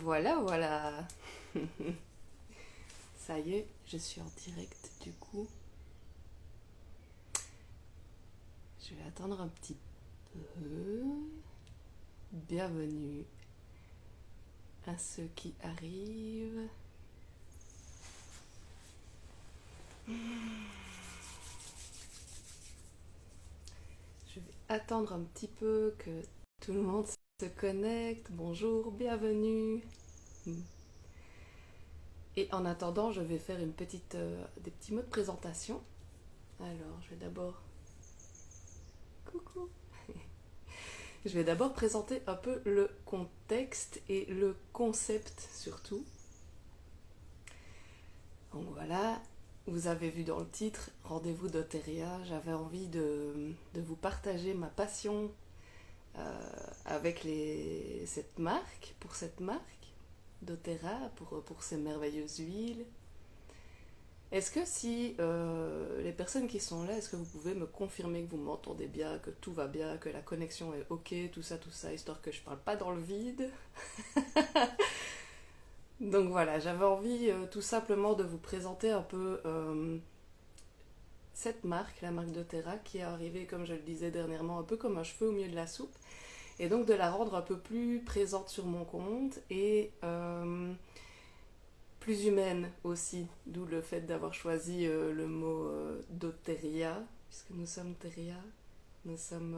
Voilà, voilà. Ça y est, je suis en direct du coup. Je vais attendre un petit peu. Bienvenue à ceux qui arrivent. Je vais attendre un petit peu que tout le monde se connecte. Bonjour, bienvenue. Et en attendant, je vais faire des petits mots de présentation. Alors, je vais d'abord... Coucou. Je vais d'abord présenter un peu le contexte et le concept surtout. Donc voilà, vous avez vu dans le titre, Rendez-vous d'Oteria, j'avais envie de vous partager ma passion pour cette marque d'Otera, pour ces merveilleuses huiles. Est-ce que si les personnes qui sont là, est-ce que vous pouvez me confirmer que vous m'entendez bien, que tout va bien, que la connexion est ok, tout ça, histoire que je parle pas dans le vide. Donc voilà, j'avais envie tout simplement de vous présenter un peu cette marque, la marque d'Otera, qui est arrivée, comme je le disais dernièrement, un peu comme un cheveu au milieu de la soupe, et donc de la rendre un peu plus présente sur mon compte et plus humaine aussi, d'où le fait d'avoir choisi le mot d'Oteria, puisque nous sommes Teria, nous sommes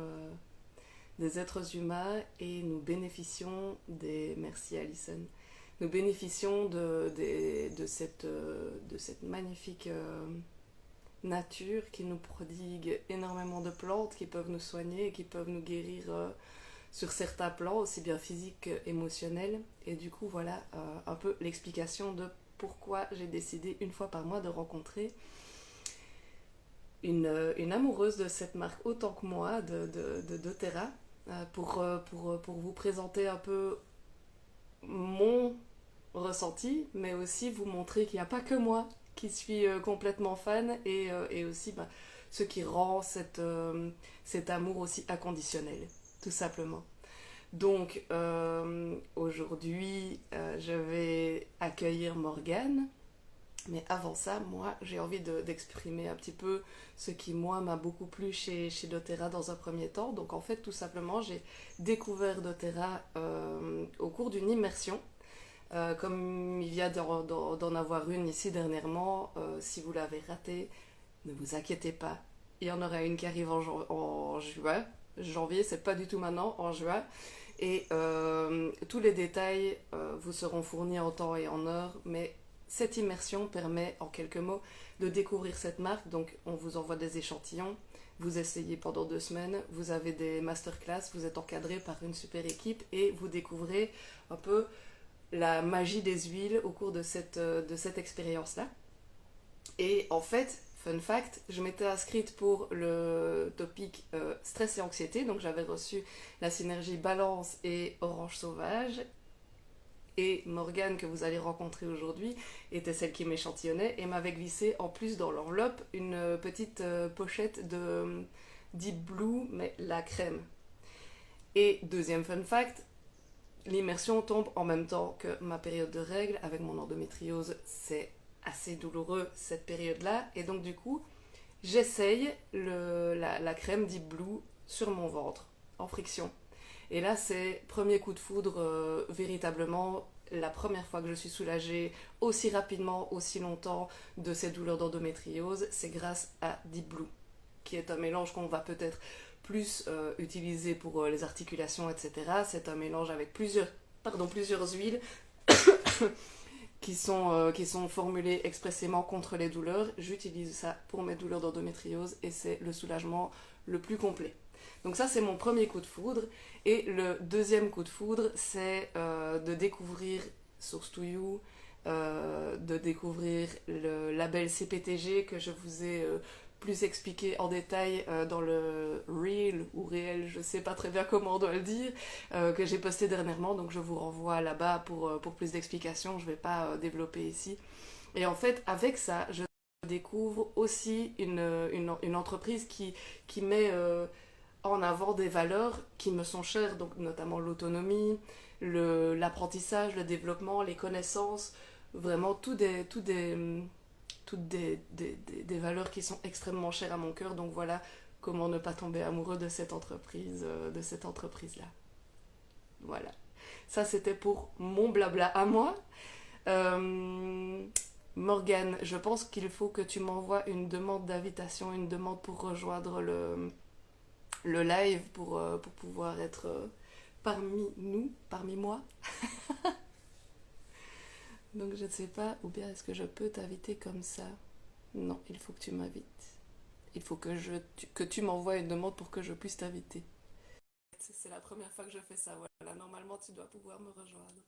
des êtres humains et nous bénéficions des... Merci Alison. Nous bénéficions de cette magnifique nature qui nous prodigue énormément de plantes qui peuvent nous soigner et qui peuvent nous guérir sur certains plans, aussi bien physiques qu'émotionnels. Et du coup, voilà un peu l'explication de pourquoi j'ai décidé une fois par mois de rencontrer une amoureuse de cette marque autant que moi, de doTERRA, pour vous présenter un peu mon ressenti, mais aussi vous montrer qu'il n'y a pas que moi qui suis complètement fan et aussi ce qui rend cet amour aussi inconditionnel, tout simplement. Donc aujourd'hui, je vais accueillir Morgane, mais avant ça, moi, j'ai envie d'exprimer un petit peu ce qui, moi, m'a beaucoup plu chez doTERRA dans un premier temps. Donc en fait, tout simplement, j'ai découvert doTERRA au cours d'une immersion. Comme il vient d'en avoir une ici dernièrement, si vous l'avez ratée, ne vous inquiétez pas. Il y en aura une qui arrive en juin. Janvier, c'est pas du tout maintenant, en juin. Et tous les détails vous seront fournis en temps et en heure. Mais cette immersion permet, en quelques mots, de découvrir cette marque. Donc, on vous envoie des échantillons. Vous essayez pendant 2 semaines. Vous avez des masterclass. Vous êtes encadré par une super équipe. Et vous découvrez un peu la magie des huiles au cours de cette expérience-là. Et en fait, fun fact, je m'étais inscrite pour le topic stress et anxiété, donc j'avais reçu la synergie Balance et Orange Sauvage. Et Morgane, que vous allez rencontrer aujourd'hui, était celle qui m'échantillonnait et m'avait glissé en plus dans l'enveloppe une petite pochette de Deep Blue, mais la crème. Et deuxième fun fact, l'immersion tombe en même temps que ma période de règles. Avec mon endométriose, c'est assez douloureux cette période-là. Et donc du coup, j'essaye la crème Deep Blue sur mon ventre, en friction. Et là, c'est premier coup de foudre, véritablement, la première fois que je suis soulagée aussi rapidement, aussi longtemps de cette douleur d'endométriose, c'est grâce à Deep Blue, qui est un mélange qu'on va peut-être plus utilisé pour les articulations, etc. C'est un mélange avec plusieurs huiles qui sont formulées expressément contre les douleurs. J'utilise ça pour mes douleurs d'endométriose et c'est le soulagement le plus complet. Donc ça, c'est mon premier coup de foudre. Et le deuxième coup de foudre, c'est de découvrir Source to You, de découvrir le label CPTG que je vous ai plus expliqué en détail dans le Reel ou réel, je sais pas très bien comment on doit le dire, que j'ai posté dernièrement, donc je vous renvoie là-bas pour plus d'explications, je vais pas développer ici. Et en fait, avec ça, je découvre aussi une entreprise qui met en avant des valeurs qui me sont chères, donc notamment l'autonomie, l'apprentissage, le développement, les connaissances, vraiment toutes des valeurs qui sont extrêmement chères à mon cœur. Donc voilà comment ne pas tomber amoureux de cette entreprise-là. Voilà. Ça, c'était pour mon blabla à moi. Euh, Morgane, je pense qu'il faut que tu m'envoies une demande d'invitation, une demande pour rejoindre le live pour pouvoir être parmi nous, parmi moi. Donc je ne sais pas, ou bien est-ce que je peux t'inviter comme ça? Non, il faut que tu m'invites. Il faut que tu m'envoies une demande pour que je puisse t'inviter. C'est la première fois que je fais ça, voilà. Normalement, tu dois pouvoir me rejoindre.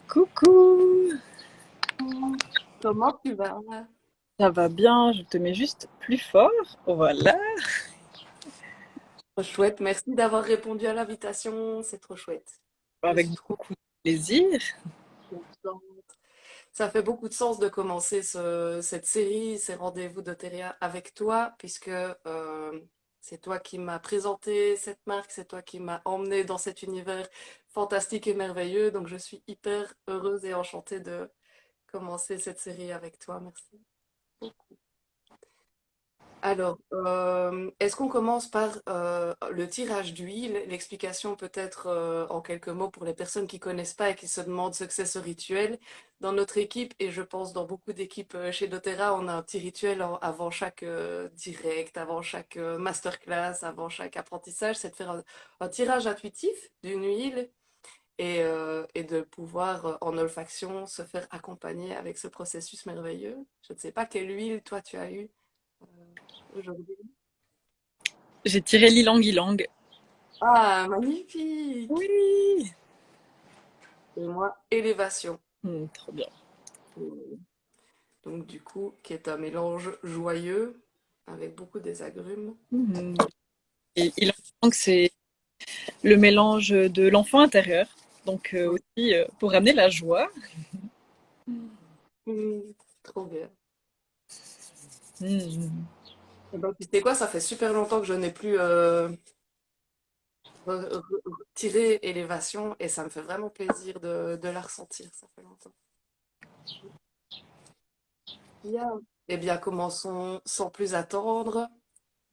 Coucou, Comment tu vas? ça va bien, je te mets juste plus fort, voilà, Trop chouette, merci d'avoir répondu à l'invitation, c'est trop chouette. Je avec suis trop beaucoup de plaisir. contente. Ça fait beaucoup de sens de commencer cette série, ces rendez-vous d'Oteria avec toi, puisque c'est toi qui m'as présenté cette marque, c'est toi qui m'as emmené dans cet univers fantastique et merveilleux. Donc je suis hyper heureuse et enchantée de commencer cette série avec toi. Merci. Alors, est-ce qu'on commence par le tirage d'huile, l'explication peut-être en quelques mots pour les personnes qui connaissent pas et qui se demandent ce que c'est ce rituel. Dans notre équipe, et je pense dans beaucoup d'équipes chez doTERRA, on a un petit rituel avant chaque direct, avant chaque masterclass, avant chaque apprentissage, c'est de faire un tirage intuitif d'une huile et de pouvoir en olfaction se faire accompagner avec ce processus merveilleux. Je ne sais pas quelle huile toi tu as eu aujourd'hui. J'ai tiré l'ilang-ilang. Ah, magnifique! Oui, Et moi, élévation. trop bien. Donc, du coup, qui est un mélange joyeux avec beaucoup des agrumes. Mhm. Et ilang-ilang, c'est le mélange de l'enfant intérieur, donc aussi pour ramener la joie. Mm, trop bien. Mhm. Et ben, tu sais quoi, ça fait super longtemps que je n'ai plus tiré élévation et ça me fait vraiment plaisir de la ressentir. Ça fait longtemps. Bien. Eh bien, commençons sans plus attendre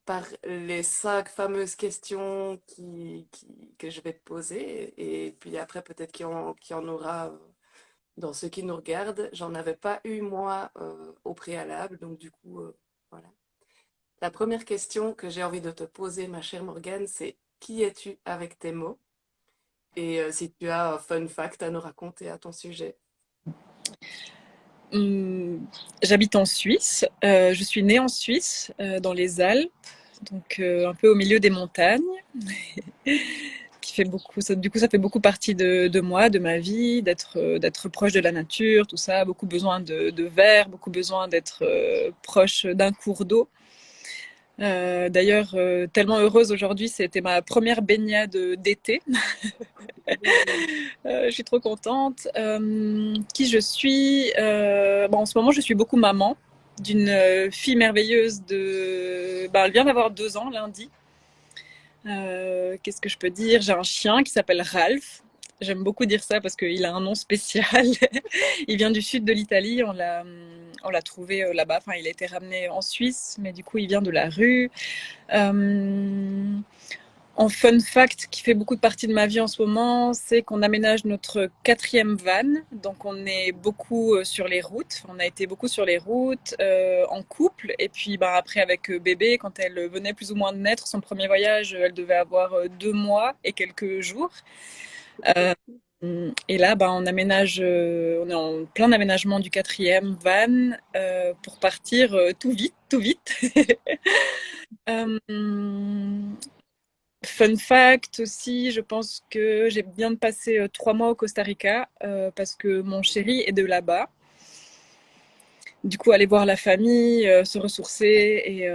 par les 5 fameuses questions que je vais te poser. Et puis après, peut-être qu'il y en aura dans ceux qui nous regardent. J'en avais pas eu, moi, au préalable. Donc, du coup, voilà. La première question que j'ai envie de te poser, ma chère Morgane, c'est qui es-tu avec tes mots? Et si tu as un fun fact à nous raconter à ton sujet. J'habite en Suisse, je suis née en Suisse, dans les Alpes, donc un peu au milieu des montagnes. Qui fait beaucoup, du coup, ça fait beaucoup partie de moi, de ma vie, d'être proche de la nature, tout ça. Beaucoup besoin de verre, beaucoup besoin d'être proche d'un cours d'eau. D'ailleurs, tellement heureuse aujourd'hui, c'était ma première baignade d'été. Je suis trop contente. Qui je suis bon, en ce moment, je suis beaucoup maman d'une fille merveilleuse elle vient d'avoir 2 ans lundi. Qu'est-ce que je peux dire? J'ai un chien qui s'appelle Ralph. J'aime beaucoup dire ça parce qu'il a un nom spécial. Il vient du sud de l'Italie. On l'a trouvé là-bas. Enfin, il a été ramené en Suisse, mais du coup, il vient de la rue. Euh, En fun fact qui fait beaucoup de partie de ma vie en ce moment, c'est qu'on aménage notre 4e van. Donc on est beaucoup sur les routes. On a été beaucoup sur les routes en couple. Et puis après avec bébé, quand elle venait plus ou moins de naître, son premier voyage, elle devait avoir 2 mois et quelques jours. Euh, et là, on aménage, on est en plein aménagement du 4e van pour partir tout vite, tout vite. Euh, Fun fact aussi, je pense que j'ai bien de passer 3 mois au Costa Rica parce que mon chéri est de là-bas. du coup, aller voir la famille, se ressourcer et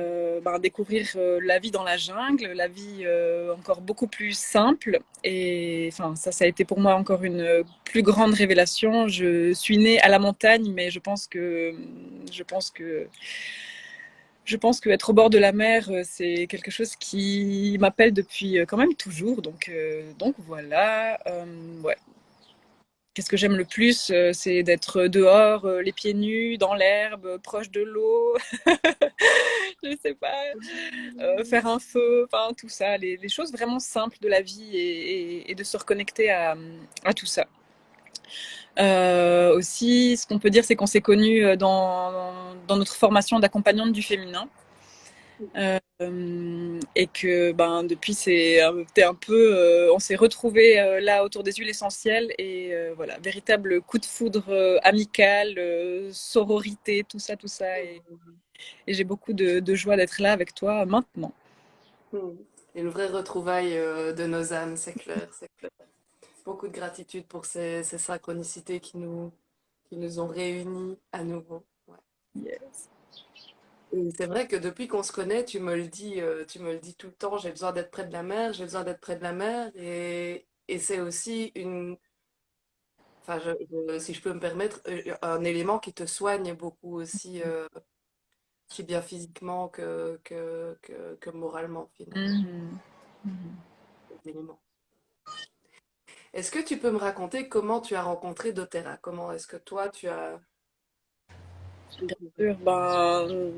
découvrir la vie dans la jungle, la vie encore beaucoup plus simple. Et enfin, ça a été pour moi encore une plus grande révélation. Je suis née à la montagne, mais je pense que je pense qu'être au bord de la mer, c'est quelque chose qui m'appelle depuis quand même toujours. Donc voilà. Ouais. Qu'est-ce que j'aime le plus, c'est d'être dehors, les pieds nus, dans l'herbe, proche de l'eau. Je sais pas, faire un feu, enfin tout ça, les choses vraiment simples de la vie et de se reconnecter à tout ça. Aussi, ce qu'on peut dire, c'est qu'on s'est connus dans notre formation d'accompagnante du féminin. Et que depuis c'était un peu on s'est retrouvés là autour des huiles essentielles et voilà, véritable coup de foudre amical, sororité, tout ça et j'ai beaucoup de joie d'être là avec toi maintenant. Mm. Une vraie retrouvaille de nos âmes, c'est clair, c'est clair. Beaucoup de gratitude pour ces synchronicités qui nous ont réunis à nouveau. Ouais. Yes. Et c'est vrai que depuis qu'on se connaît, tu me le dis tout le temps, j'ai besoin d'être près de la mer, j'ai besoin d'être près de la mer. Et c'est aussi enfin, si je peux me permettre, un élément qui te soigne beaucoup aussi, aussi bien physiquement que moralement, finalement. Mhm. Mhm. Cet élément. Est-ce que tu peux me raconter comment tu as rencontré doTERRA? Comment est-ce que toi, tu as découvert? Sûr,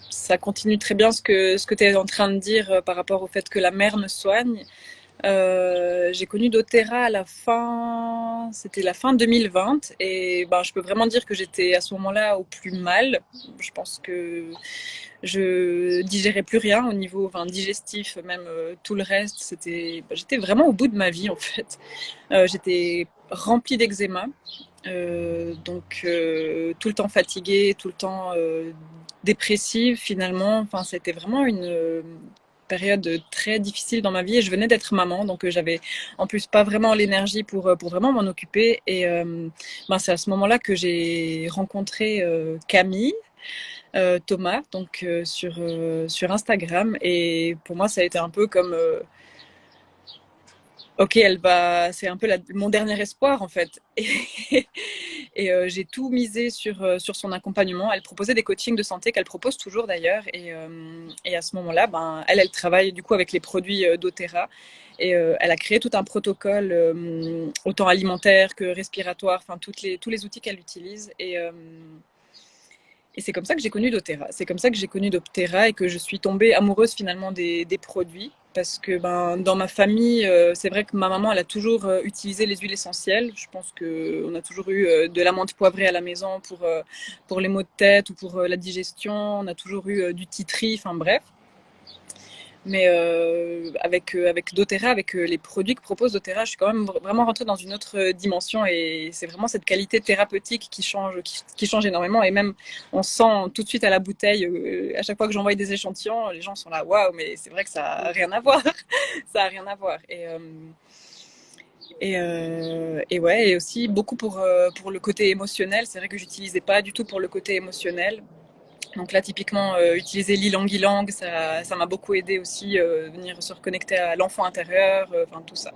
ça continue très bien ce que tu es en train de dire par rapport au fait que la mer me soigne. J'ai connu doTERRA à la fin, c'était la fin 2020 et je peux vraiment dire que j'étais à ce moment-là au plus mal. Je pense que je digérais plus rien au niveau digestif, même tout le reste. J'étais vraiment au bout de ma vie en fait. J'étais remplie d'eczéma, tout le temps fatiguée, tout le temps dépressive finalement. Enfin, c'était vraiment une période très difficile dans ma vie et je venais d'être maman, donc j'avais en plus pas vraiment l'énergie pour vraiment m'en occuper. Et c'est à ce moment-là que j'ai rencontré Camille. Thomas, donc sur Instagram. Et pour moi, ça a été un peu comme ok, c'est un peu mon dernier espoir en fait. Et j'ai tout misé sur son accompagnement. Elle proposait des coachings de santé qu'elle propose toujours d'ailleurs. Et à ce moment-là, elle travaille du coup avec les produits doTERRA. Et elle a créé tout un protocole, autant alimentaire que respiratoire, enfin tous les outils qu'elle utilise. Et c'est comme ça que j'ai connu doTERRA. C'est comme ça que j'ai connu doTERRA et que je suis tombée amoureuse finalement des produits. Parce que dans ma famille, c'est vrai que ma maman, elle a toujours utilisé les huiles essentielles. Je pense qu'on a toujours eu de la menthe poivrée à la maison pour les maux de tête ou pour la digestion. On a toujours eu du titri, enfin bref. Mais avec doTERRA, avec les produits que propose doTERRA, je suis quand même vraiment rentrée dans une autre dimension et c'est vraiment cette qualité thérapeutique qui change énormément. Et même, on sent tout de suite à la bouteille, à chaque fois que j'envoie des échantillons, les gens sont là, waouh, mais c'est vrai que ça n'a rien à voir. Ça n'a rien à voir. Et ouais, et aussi beaucoup pour le côté émotionnel. C'est vrai que j'utilisais pas du tout pour le côté émotionnel. Donc là, typiquement, utiliser l'ilang-ilang, ça m'a beaucoup aidé aussi, venir se reconnecter à l'enfant intérieur, enfin tout ça.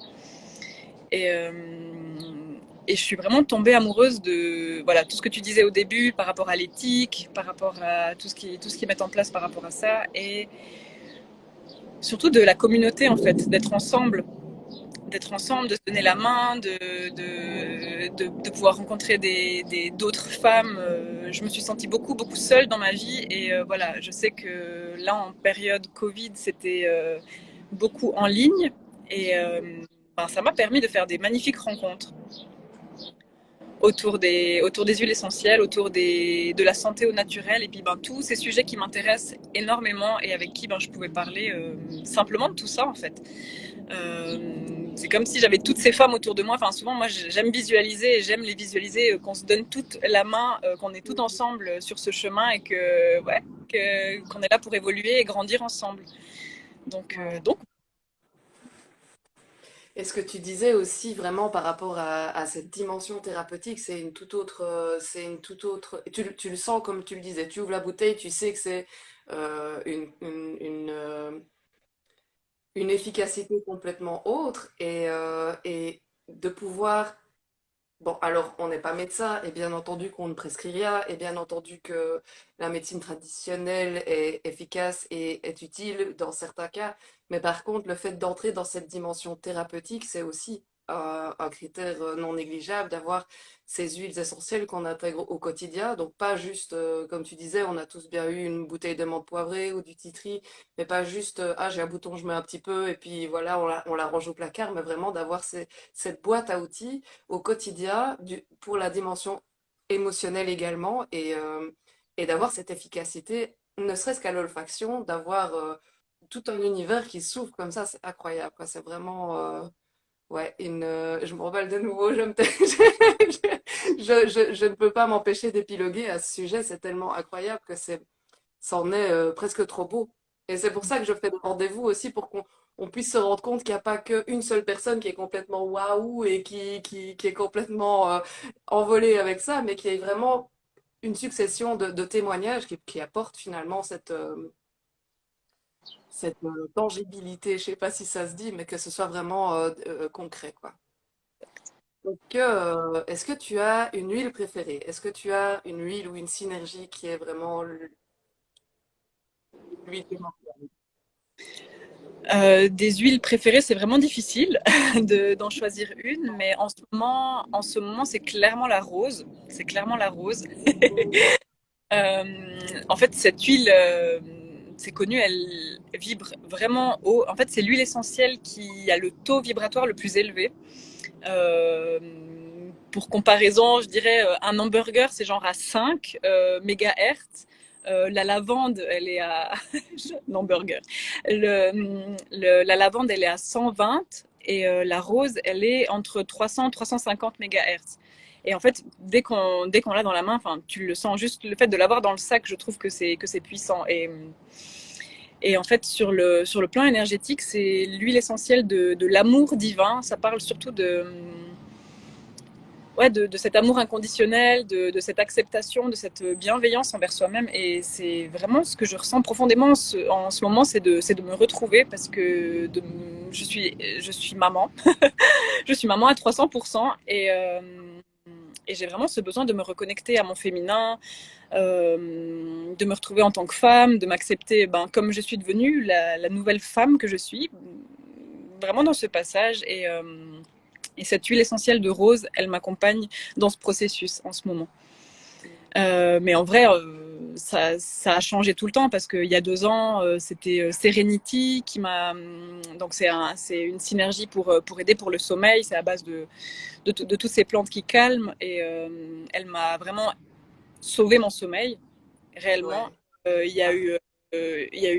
Et, euh, et je suis vraiment tombée amoureuse de voilà, tout ce que tu disais au début par rapport à l'éthique, par rapport à tout ce qui met en place par rapport à ça, et surtout de la communauté en fait, d'être ensemble, de se donner la main, de pouvoir rencontrer d'autres femmes. Je me suis sentie beaucoup seule dans ma vie et voilà, je sais que là en période Covid, c'était beaucoup en ligne et ça m'a permis de faire des magnifiques rencontres autour des huiles essentielles, de la santé au naturel et puis tous ces sujets qui m'intéressent énormément et avec qui je pouvais parler simplement de tout ça en fait. Euh, c'est comme si j'avais toutes ces femmes autour de moi. Enfin, souvent, moi, j'aime visualiser et j'aime les visualiser, qu'on se donne toute la main, qu'on est toutes ensemble sur ce chemin et qu'on est là pour évoluer et grandir ensemble. Donc, Ouais. donc Et ce que tu disais aussi vraiment par rapport à cette dimension thérapeutique, c'est une toute autre. Tu le sens comme tu le disais, tu ouvres la bouteille, tu sais que c'est une efficacité complètement autre et de pouvoir. Bon, alors on n'est pas médecin et bien entendu qu'on ne prescrit rien et bien entendu que la médecine traditionnelle est efficace et est utile dans certains cas, mais par contre le fait d'entrer dans cette dimension thérapeutique, c'est aussi un critère non négligeable d'avoir ces huiles essentielles qu'on intègre au quotidien, donc pas juste, comme tu disais, on a tous bien eu une bouteille de menthe poivrée ou du titri, mais pas juste, ah j'ai un bouton, je mets un petit peu et puis voilà, on la range au placard, mais vraiment d'avoir cette boîte à outils au quotidien pour la dimension émotionnelle également et d'avoir cette efficacité, ne serait-ce qu'à l'olfaction, d'avoir tout un univers qui s'ouvre comme ça, c'est incroyable, quoi. C'est vraiment, ouais, je me remballe de nouveau, je ne peux pas m'empêcher d'épiloguer à ce sujet, c'est tellement incroyable que c'en est presque trop beau. Et c'est pour ça que je fais des rendez-vous aussi pour qu'on puisse se rendre compte qu'il n'y a pas qu'une seule personne qui est complètement waouh et qui est complètement envolée avec ça, mais qu'il y ait vraiment une succession de témoignages qui apportent finalement cette tangibilité, je sais pas si ça se dit, mais que ce soit vraiment concret, quoi. Est-ce que tu as une huile préférée? Est-ce que tu as une huile ou une synergie qui est vraiment l'huile de Des huiles préférées, c'est vraiment difficile d'en choisir une, mais en ce moment, c'est clairement la rose. C'est clairement la rose. Euh, En fait, cette huile, c'est connu, elle vibre vraiment haut. En fait, c'est l'huile essentielle qui a le taux vibratoire le plus élevé. Euh, pour comparaison, je dirais un hamburger, c'est genre à 5 mégahertz. La lavande, elle est à l'hamburger. La lavande, elle est à 120 et la rose, elle est entre 300 et 350 mégahertz. Et en fait, dès qu'on l'a dans la main, enfin, tu le sens juste le fait de l'avoir dans le sac, je trouve que c'est puissant. Et en fait, sur le plan énergétique, c'est l'huile essentielle de l'amour divin. Ça parle surtout de cet amour inconditionnel, de cette acceptation, de cette bienveillance envers soi-même. Et c'est vraiment ce que je ressens profondément en ce moment, c'est de me retrouver parce que je suis maman. Je suis maman à 300% et j'ai vraiment ce besoin de me reconnecter à mon féminin, de me retrouver en tant que femme, de m'accepter comme je suis devenue, la nouvelle femme que je suis, vraiment dans ce passage. Et cette huile essentielle de rose, elle m'accompagne dans ce processus en ce moment. Mais en vrai, ça a changé tout le temps parce qu'il y a 2 ans, c'était Serenity qui m'a. Donc, c'est une synergie pour aider pour le sommeil. C'est à base de toutes ces plantes qui calment. Et elle m'a vraiment sauvé mon sommeil, réellement. Ouais. Il y a eu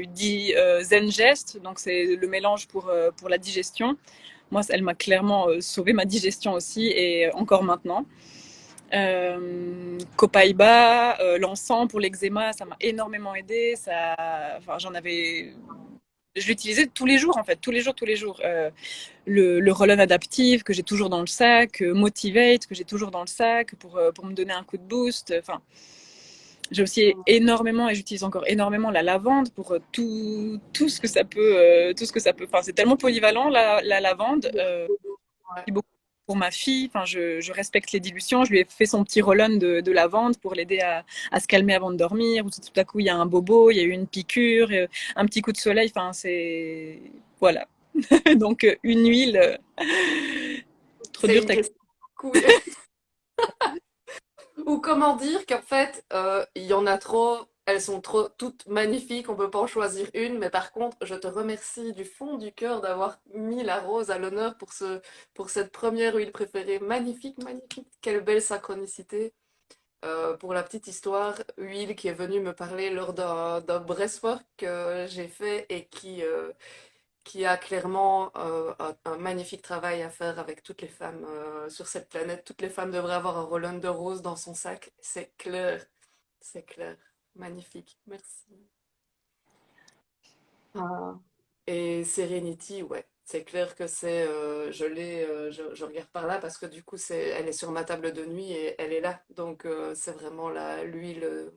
10 Zen Gest, donc c'est le mélange pour la digestion. Moi, elle m'a clairement sauvé ma digestion aussi, et encore maintenant. Copaiba, l'encens pour l'eczéma, ça m'a énormément aidé. Enfin, je l'utilisais tous les jours en fait, tous les jours, tous les jours. Le Roll-On adaptive que j'ai toujours dans le sac, Motivate que j'ai toujours dans le sac pour me donner un coup de boost. Enfin, j'ai aussi énormément et j'utilise encore énormément la lavande pour tout ce que ça peut, tout ce que ça peut. Enfin, c'est tellement polyvalent la lavande. Ouais. Beaucoup pour ma fille. Enfin, je respecte les dilutions. Je lui ai fait son petit roll-on de lavande pour l'aider à se calmer avant de dormir. Ou tout à coup, il y a un bobo, il y a eu une piqûre, un petit coup de soleil. Enfin, c'est voilà. Donc une huile, trop C'est dur. une question. Cool. Ou comment dire qu'en fait, il y en a trop, elles sont trop toutes magnifiques, on peut pas en choisir une, mais par contre, je te remercie du fond du cœur d'avoir mis la rose à l'honneur pour cette première huile préférée. Magnifique, magnifique, quelle belle synchronicité. Pour la petite histoire, huile qui est venue me parler lors d'un breathwork que j'ai fait et qui a clairement un magnifique travail à faire avec toutes les femmes sur cette planète. Toutes les femmes devraient avoir un roll-on de rose dans son sac. C'est clair, c'est clair. Magnifique, merci. Ah. Et Serenity, ouais. c'est clair que je regarde par là parce que du coup, elle est sur ma table de nuit et elle est là. Donc, c'est vraiment l'huile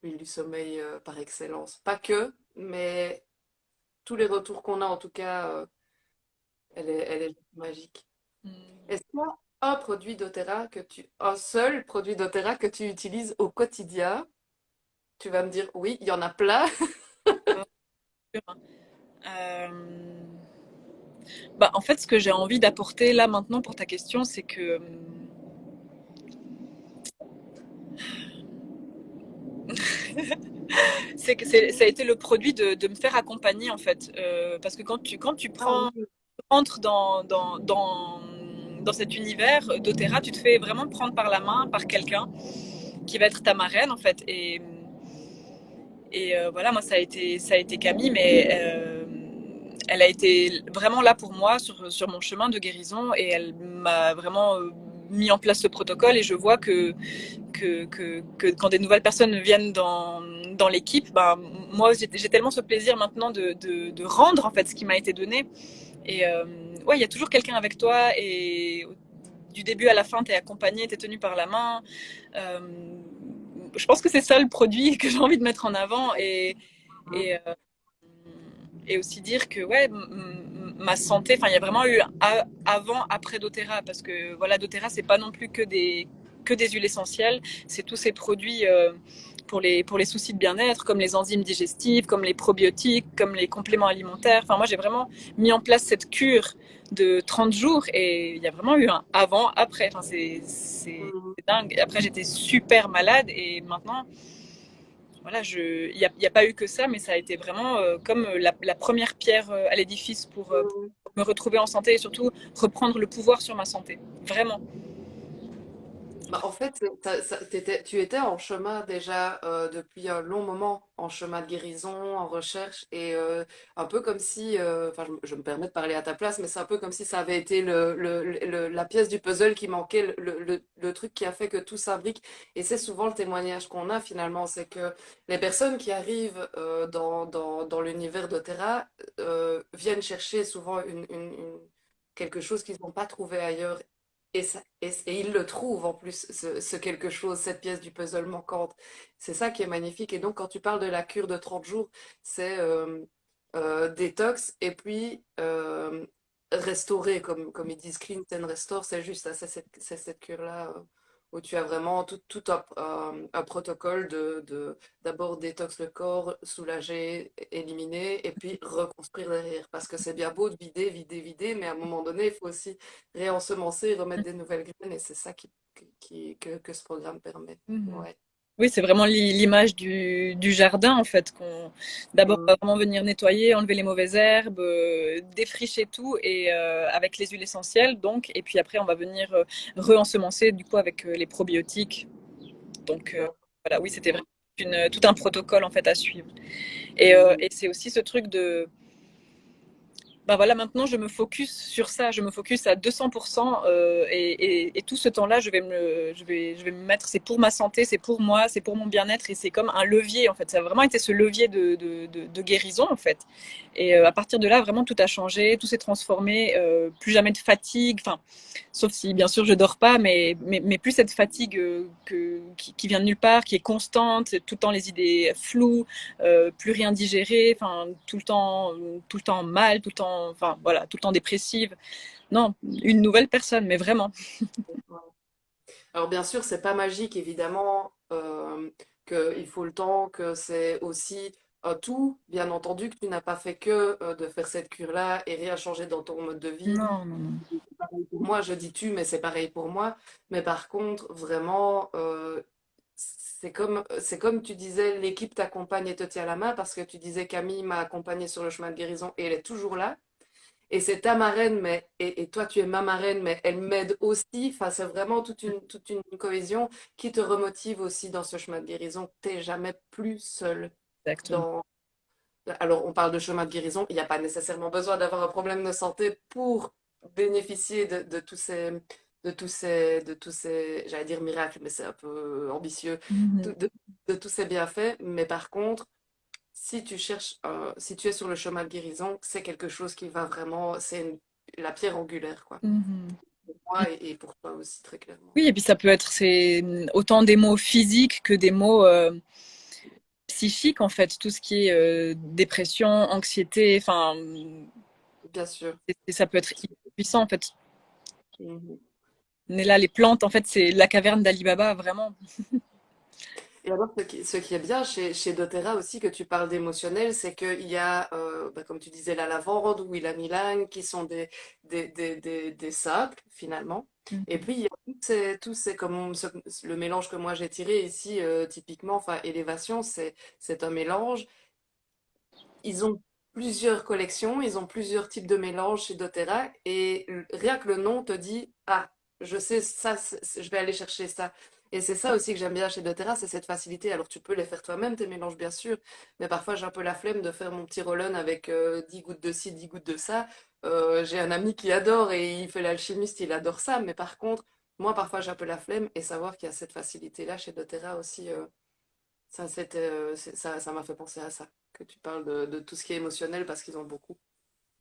du sommeil par excellence. Pas que, mais tous les retours qu'on a, en tout cas, elle est magique. Mm. Est-ce qu'il y a un seul produit doTERRA que tu utilises au quotidien? Tu vas me dire oui, il y en a plein. Ah, sûr, hein. Euh, Bah, en fait, ce que j'ai envie d'apporter là maintenant pour ta question, c'est que ça a été le produit de me faire accompagner en fait. Parce que quand tu Ah oui. rentres dans cet univers d'Otera, tu te fais vraiment prendre par la main par quelqu'un qui va être ta marraine en fait. Et voilà, moi ça a été Camille, mais elle a été vraiment là pour moi sur mon chemin de guérison et elle m'a vraiment mis en place ce protocole et je vois que quand des nouvelles personnes viennent dans l'équipe, ben, moi j'ai tellement ce plaisir maintenant de rendre en fait ce qui m'a été donné. Et ouais, il y a toujours quelqu'un avec toi et du début à la fin, tu es accompagné, tu es tenu par la main. Euh, je pense que c'est ça le produit que j'ai envie de mettre en avant et, et aussi dire que ouais, ma santé, enfin il y a vraiment eu avant, après doTERRA parce que voilà, doTERRA c'est pas non plus que des huiles essentielles, c'est tous ces produits pour les soucis de bien-être, comme les enzymes digestives, comme les probiotiques, comme les compléments alimentaires. Enfin, moi, j'ai vraiment mis en place cette cure de 30 jours et il y a vraiment eu un avant, après. Enfin, Mhm. c'est dingue. Après, j'étais super malade et maintenant, voilà, il y a pas eu que ça, mais ça a été vraiment comme la première pierre à l'édifice pour Mhm. me retrouver en santé et surtout reprendre le pouvoir sur ma santé. Vraiment. Bah, en fait, tu étais en chemin déjà depuis un long moment, en chemin de guérison, en recherche, et un peu comme si, enfin, je me permets de parler à ta place, mais c'est un peu comme si ça avait été la pièce du puzzle qui manquait, le truc qui a fait que tout s'imbrique. Et c'est souvent le témoignage qu'on a finalement, c'est que les personnes qui arrivent dans l'univers d'Otera viennent chercher souvent quelque chose qu'ils n'ont pas trouvé ailleurs. Et il le trouve en plus, ce quelque chose, cette pièce du puzzle manquante. C'est ça qui est magnifique. Et donc, quand tu parles de la cure de 30 jours, c'est détox et puis restaurer, comme ils disent, clean and restore. C'est juste ça, c'est cette cure-là où tu as vraiment tout un protocole d'abord détox le corps, soulager, éliminer et puis reconstruire derrière. Parce que c'est bien beau de vider, vider, vider, mais à un moment donné, il faut aussi réensemencer, remettre des nouvelles graines, et c'est ça que ce programme permet. Mhm. Ouais. Oui, c'est vraiment l'image du jardin, en fait. D'abord, on Mm. va vraiment venir nettoyer, enlever les mauvaises herbes, défricher tout, et avec les huiles essentielles, donc. Et puis après, on va venir re-ensemencer, du coup, avec les probiotiques. Donc, voilà, oui, c'était vraiment tout un protocole, en fait, à suivre. Et c'est aussi ce truc de bah voilà, maintenant je me focus sur ça, je me focus à 200% et tout ce temps-là, je vais me mettre, c'est pour ma santé, c'est pour moi, c'est pour mon bien-être et c'est comme un levier en fait. Ça a vraiment été ce levier de guérison en fait. Et à partir de là, vraiment tout a changé, tout s'est transformé, plus jamais de fatigue, enfin, sauf si bien sûr je dors pas, mais plus cette fatigue qui vient de nulle part, qui est constante, tout le temps les idées floues, plus rien digéré, enfin tout le temps mal, tout le temps, enfin voilà, tout le temps dépressive. Non, une nouvelle personne, mais vraiment. Alors bien sûr, c'est pas magique, évidemment, qu'il faut le temps, que c'est aussi un tout, bien entendu, que tu n'as pas fait que de faire cette cure-là et rien changer dans ton mode de vie. Non, non, non. Pour moi, je dis tu, mais c'est pareil pour moi. Mais par contre, vraiment, c'est comme tu disais, l'équipe t'accompagne et te tient la main parce que tu disais Camille m'a accompagnée sur le chemin de guérison et elle est toujours là. Et c'est ta marraine, et toi tu es ma marraine, mais elle m'aide aussi. Enfin, c'est vraiment toute une cohésion qui te remotive aussi dans ce chemin de guérison. T'es jamais plus seul Exactement. dans. Alors, on parle de chemin de guérison. Il n'y a pas nécessairement besoin d'avoir un problème de santé pour bénéficier de tous ces, j'allais dire miracles, mais c'est un peu ambitieux, Mhm. de tous ces bienfaits. Mais par contre, si tu cherches, si tu es sur le chemin de guérison, c'est quelque chose qui va vraiment, la pierre angulaire, quoi. Mhm. Pour moi et pour toi aussi, très clairement. Oui, et puis ça peut être c'est autant des mots physiques que des mots psychiques en fait, tout ce qui est dépression, anxiété, enfin, Bien sûr. ça peut être hyper puissant en fait. Mhm. On est là, les plantes, en fait, c'est la caverne d'Ali Baba, vraiment. Et alors, ce qui est bien chez doTERRA aussi, que tu parles d'émotionnel, c'est qu'il y a, bah, comme tu disais, la lavande ou l'ylang-ylang, qui sont des simples, finalement. Et Mhm. puis, il y a comme le mélange que moi j'ai tiré ici, typiquement, enfin, Élévation, c'est un mélange. Ils ont plusieurs collections, ils ont plusieurs types de mélanges chez doTERRA, et rien que le nom te dit, ah, je sais ça, je vais aller chercher ça. Et c'est ça aussi que j'aime bien chez doTERRA, c'est cette facilité. Alors tu peux les faire toi-même, tes mélanges, bien sûr, mais parfois j'ai un peu la flemme de faire mon petit roll-on avec 10 gouttes de ci, 10 gouttes de ça. J'ai un ami qui adore et il fait l'alchimiste, il adore ça, mais par contre, moi parfois j'ai un peu la flemme, et savoir qu'il y a cette facilité-là chez doTERRA aussi. Ça m'a fait penser à ça, que tu parles de tout ce qui est émotionnel parce qu'ils ont beaucoup.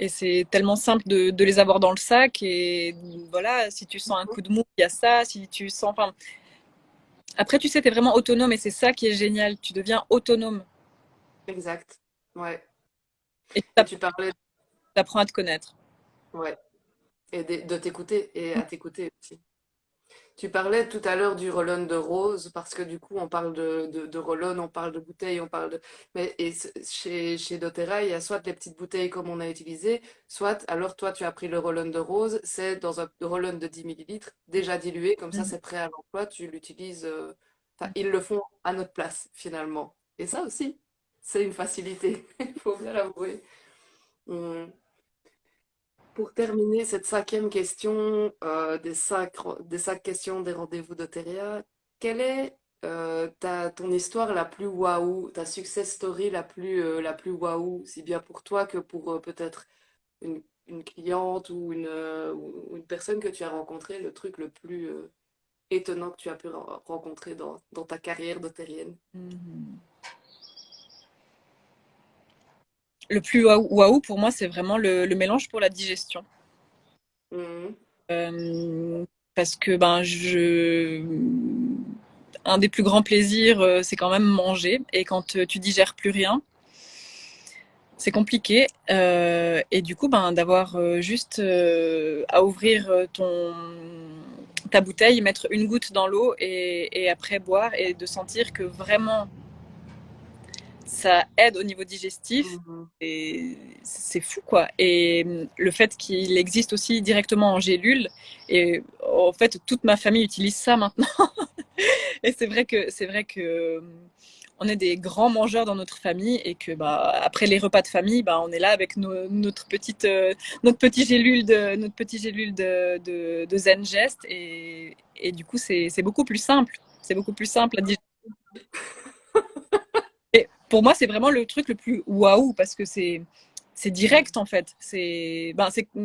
Et c'est tellement simple de les avoir dans le sac. Et voilà, si tu sens un coup de mou, il y a ça. Si tu sens. Enfin, après, tu sais, tu es vraiment autonome et c'est ça qui est génial. Tu deviens autonome Exact. Ouais. et tu Et tu parlais, apprends à te connaître. ouais, et de t'écouter et à t'écouter aussi. Tu parlais tout à l'heure du roll-on de rose, parce que du coup, on parle de roll-on, on parle de bouteilles, on parle de... Mais chez doTERRA, il y a soit les petites bouteilles comme on a utilisé, soit, alors toi, tu as pris le roll-on de rose, c'est dans un roll-on de 10 millilitres, déjà dilué, comme ça, Mhm. c'est prêt à l'emploi, tu l'utilises... Enfin, ils le font à notre place, finalement. Et ça aussi, c'est une facilité, il faut bien l'avouer. Hum. Pour terminer cette cinquième question des cinq questions des rendez-vous d'Oteria, quelle est ton histoire la plus waouh, ta success story la plus waouh, si bien pour toi que pour peut-être une cliente ou une personne que tu as rencontrée, le truc le plus étonnant que tu as pu rencontrer dans ta carrière d'otérienne? Mhm. Le plus waouh waouh pour moi, c'est vraiment le mélange pour la digestion. Mhm. Euh, Parce que un des plus grands plaisirs, c'est quand même manger. Et quand tu digères plus rien, c'est compliqué. Et du coup, d'avoir juste à ouvrir ta bouteille, mettre une goutte dans l'eau et après boire et de sentir que vraiment ça aide au niveau digestif. Mhm. Et c'est fou quoi. Et le fait qu'il existe aussi directement en gélule. Et en fait, toute ma famille utilise ça maintenant. Et c'est vrai que on est des grands mangeurs dans notre famille et que après les repas de famille, on est là avec notre petit gélule de Zen Gest et du coup c'est beaucoup plus simple. C'est beaucoup plus simple à digérer. Et pour moi, c'est vraiment le truc le plus waouh parce que c'est direct en fait. C'est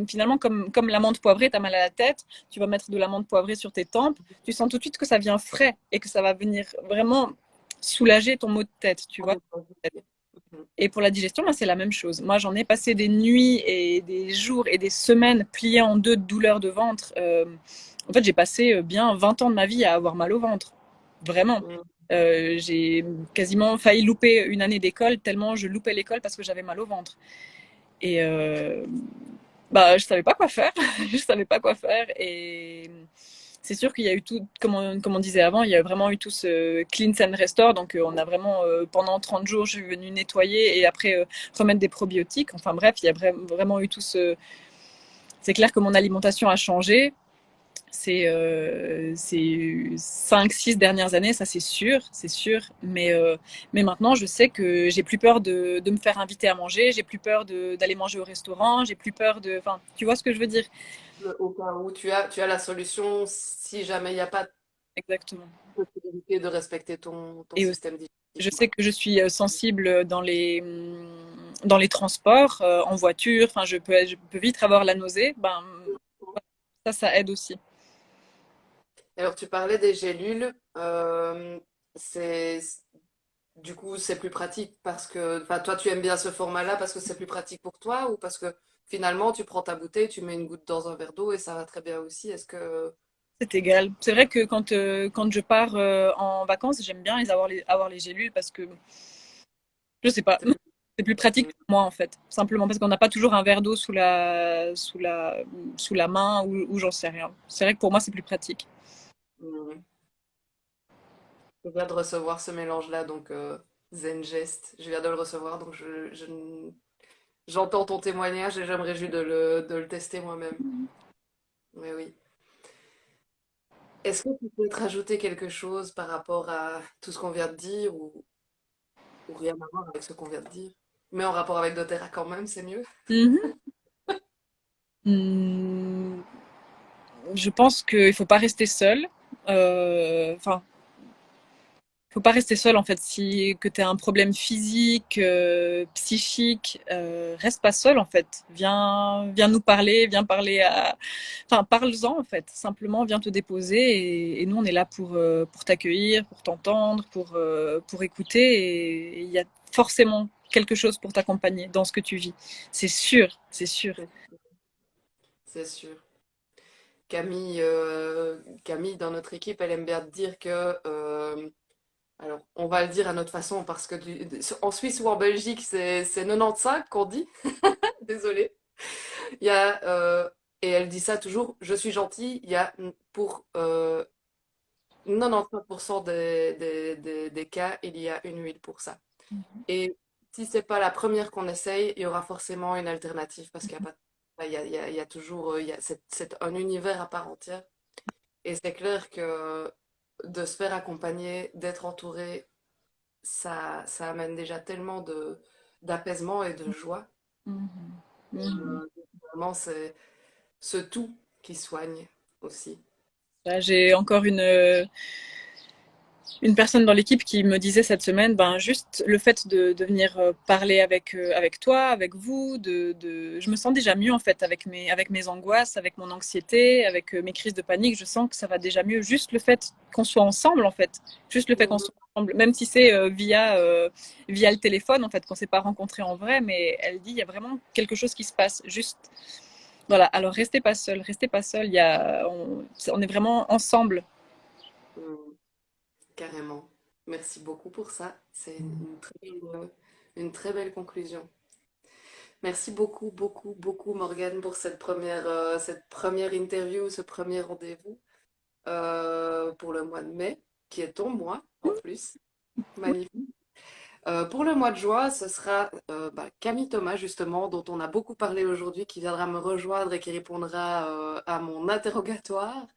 finalement comme l'amande poivrée, t'as mal à la tête, tu vas mettre de l'amande poivrée sur tes tempes, tu sens tout de suite que ça vient frais et que ça va venir vraiment soulager ton maux de tête, tu vois. Mhm. Et pour la digestion, moi, c'est la même chose. Moi, j'en ai passé des nuits et des jours et des semaines pliées en deux de douleurs de ventre. En fait, j'ai passé bien 20 ans de ma vie à avoir mal au ventre. Vraiment. Mhm. J'ai quasiment failli louper une année d'école tellement je loupais l'école parce que j'avais mal au ventre. Et je savais pas quoi faire. Je savais pas quoi faire. Et c'est sûr qu'il y a eu tout, comme on disait avant, il y a vraiment eu tout ce cleanse and restore. Donc, on a vraiment, pendant 30 jours, je suis venue nettoyer et après remettre des probiotiques. Enfin bref, il y a vraiment eu tout ce. C'est clair que mon alimentation a changé. Ces 5-6 dernières années, ça c'est sûr, c'est sûr. Mais maintenant, je sais que j'ai plus peur de me faire inviter à manger, j'ai plus peur d'aller manger au restaurant, j'ai plus peur de. Enfin, tu vois ce que je veux dire? Au cas où tu as la solution si jamais il n'y a pas Exactement. de possibilité de respecter ton Et aussi, système je digestif, sais quoi. que je suis sensible dans les transports, en voiture. Enfin, je peux vite avoir la nausée. Ça aide aussi. Alors, tu parlais des gélules. C'est du coup, c'est plus pratique parce que, enfin, toi, tu aimes bien ce format-là parce que c'est plus pratique pour toi ou parce que finalement, tu prends ta bouteille, tu mets une goutte dans un verre d'eau et ça va très bien aussi. Est-ce que C'est égal. C'est vrai que quand je pars en vacances, j'aime bien avoir les gélules parce que, je sais pas, c'est plus... c'est plus pratique pour moi en fait. Simplement parce qu'on n'a pas toujours un verre d'eau sous la main ou j'en sais rien. C'est vrai que pour moi, c'est plus pratique. Mhm. Je viens de recevoir ce mélange-là, donc Zen Gest. Je viens de le recevoir, donc j'entends ton témoignage et j'aimerais juste de le tester moi-même. Mais oui. Est-ce que tu peux te rajouter quelque chose par rapport à tout ce qu'on vient de dire ou rien à voir avec ce qu'on vient de dire? Mais en rapport avec doTERRA quand même, c'est mieux. Mhm. Hmm, je pense qu'il faut pas rester seul. Enfin, faut pas rester seul en fait. Si que tu as un problème physique, psychique, reste pas seul en fait. Viens nous parler, viens parler à, enfin parle-en en fait. Simplement viens te déposer et nous on est là pour t'accueillir, pour t'entendre, pour écouter et il y a forcément quelque chose pour t'accompagner dans ce que tu vis. C'est sûr, c'est sûr. C'est sûr. Camille, dans notre équipe, elle aime bien dire que, alors on va le dire à notre façon parce que en Suisse ou en Belgique, c'est 95 qu'on dit, désolé. Il y a, et elle dit ça toujours, je suis gentille, il y a pour 95% des cas, il y a une huile pour ça. Et si c'est pas la première qu'on essaye, il y aura forcément une alternative parce qu'il y a pas, il y a toujours, c'est un univers à part entière. Et c'est clair que de se faire accompagner, d'être entouré, ça amène déjà tellement d'apaisement et de joie. Mhm. Mhm. Vraiment, c'est ce tout qui soigne aussi. Là, j'ai encore une personne dans l'équipe qui me disait cette semaine, ben juste le fait de venir parler avec toi, avec vous, je me sens déjà mieux en fait avec mes angoisses, avec mon anxiété, avec mes crises de panique. Je sens que ça va déjà mieux. Juste le fait qu'on soit ensemble en fait, juste le fait qu'on Mhm. soit ensemble, même si c'est via le téléphone en fait, qu'on s'est pas rencontrés en vrai, mais elle dit il y a vraiment quelque chose qui se passe. Juste voilà. Alors restez pas seul, restez pas seul. On est vraiment ensemble. Mhm. Carrément. Merci beaucoup pour ça. C'est une très belle conclusion. Merci beaucoup, beaucoup, beaucoup, Morgane, pour cette première interview, ce premier rendez-vous pour le mois de mai, qui est ton mois en plus. Magnifique. Pour le mois de juin, ce sera Camille Thomas, justement, dont on a beaucoup parlé aujourd'hui, qui viendra me rejoindre et qui répondra à mon interrogatoire.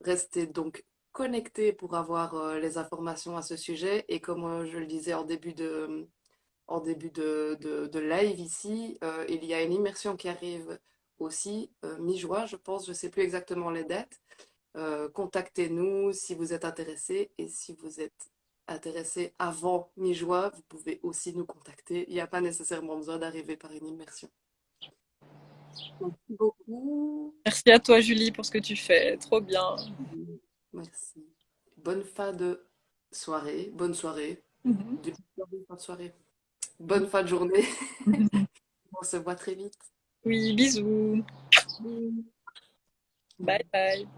Restez donc connectés pour avoir les informations à ce sujet. Et comme je le disais en début de live ici, il y a une immersion qui arrive aussi, mi-juin, je pense, je ne sais plus exactement les dates. Contactez-nous si vous êtes intéressé et si vous êtes intéressé avant mi-juin, vous pouvez aussi nous contacter. Il n'y a pas nécessairement besoin d'arriver par une immersion. Merci beaucoup. Merci à toi, Julie, pour ce que tu fais. Trop bien. Merci. Bonne fin de soirée. Bonne soirée. Mhm. Début de soirée, fin de soirée. Bonne fin de journée. On se voit très vite. Oui, bisous. Bisous. Bye bye.